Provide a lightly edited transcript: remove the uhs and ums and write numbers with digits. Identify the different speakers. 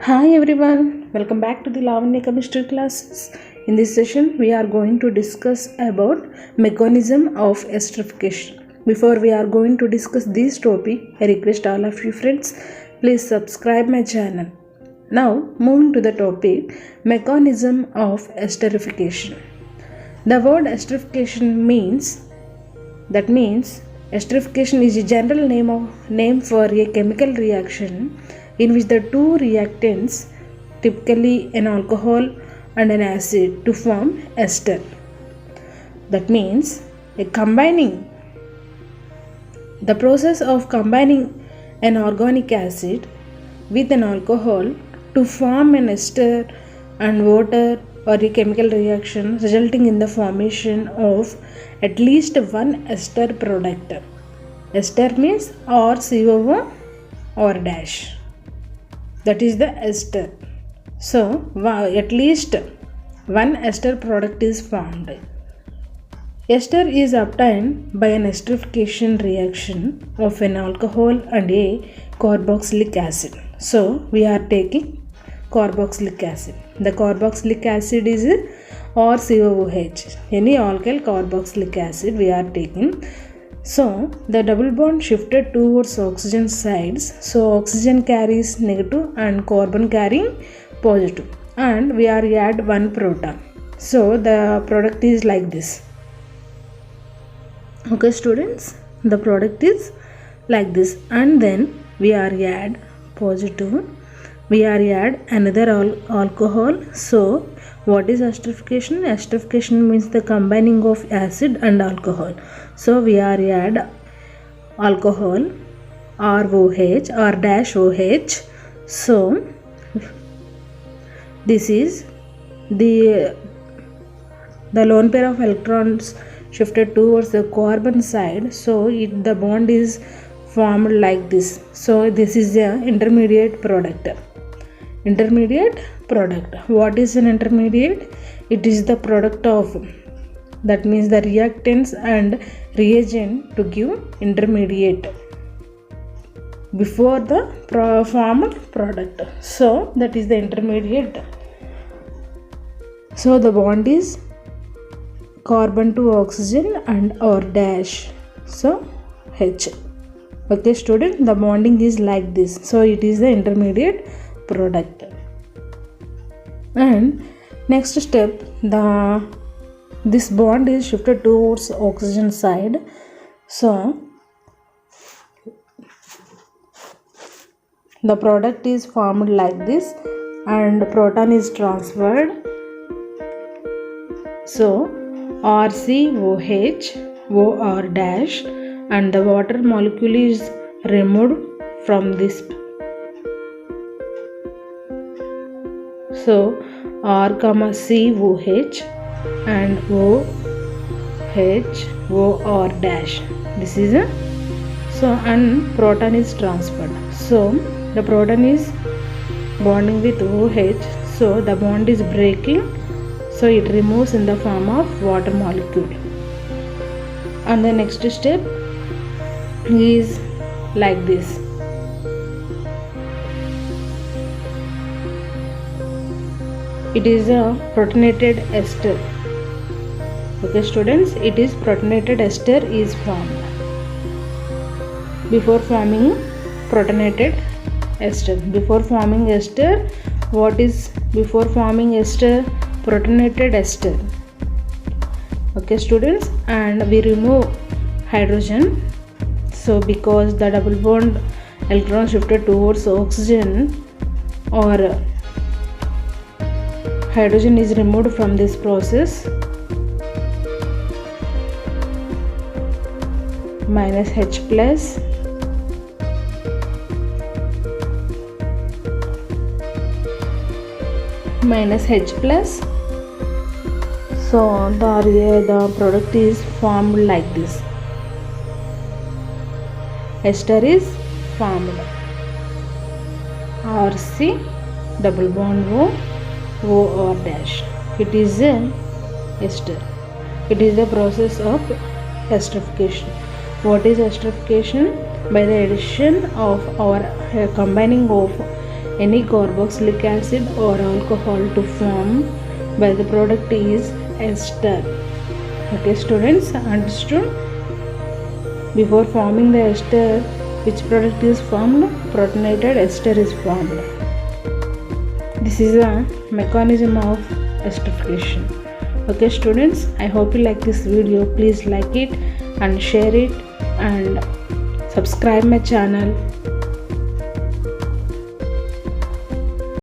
Speaker 1: Hi everyone, welcome back to the Lavanya chemistry classes. In this session, we are going to discuss about mechanism of esterification. Before we are going to discuss this topic, I request all of you friends, please subscribe my channel. Now, moving to the topic, mechanism of esterification. The word esterification means esterification is a general name for a chemical reaction in which the two reactants, typically an alcohol and an acid, to form ester. That means the process of combining an organic acid with an alcohol to form an ester and water or a chemical reaction resulting in the formation of at least one ester product. Ester means or COO or dash. That is the ester. So, at least one ester product is formed. Ester is obtained by an esterification reaction of an alcohol and a carboxylic acid. So, we are taking carboxylic acid. The carboxylic acid is or COOH. Any alkyl carboxylic acid we are taking. So, the double bond shifted towards oxygen sides. So, oxygen carries negative and carbon carrying positive. And we are add one proton. So, the product is like this. Okay students, the product is like this. And then we are add positive. We are add another alcohol. So, what is esterification? Esterification means the combining of acid and alcohol. So, we are add alcohol ROH or dash OH. So, this is the lone pair of electrons shifted towards the carbon side. So, the bond is formed like this. So, this is the intermediate product. What is an intermediate? It is the product of, that means the reactants and reagent to give intermediate before the formed product. So that is the intermediate. So the bond is carbon to oxygen and or dash. So H. Okay student, the bonding is like this. So it is the intermediate product. And next step, this bond is shifted towards oxygen side. So the product is formed like this and proton is transferred. So RCOH OR dash and the water molecule is removed from this. So R, COH and OH OR dash. This is a and proton is transferred. So the proton is bonding with OH. So the bond is breaking. So it removes in the form of water molecule. And the next step is like this. It is a protonated ester. Okay students, it is protonated ester is formed. Before forming protonated ester. What is before forming ester? Protonated ester. Okay students, and we remove hydrogen. So because the double bond electron shifted towards oxygen or hydrogen is removed from this process. Minus H plus so the product is formed like this. Ester is formed. RC double bond O or dash. It is a ester. It is the process of esterification. What is esterification? By the addition of or combining of any carboxylic acid or alcohol to form by the product is ester. Okay students, understood? Before forming the ester, which product is formed? Protonated ester is formed. This is a mechanism of esterification. Okay students, I hope you like this video. Please like it and share it and subscribe my channel.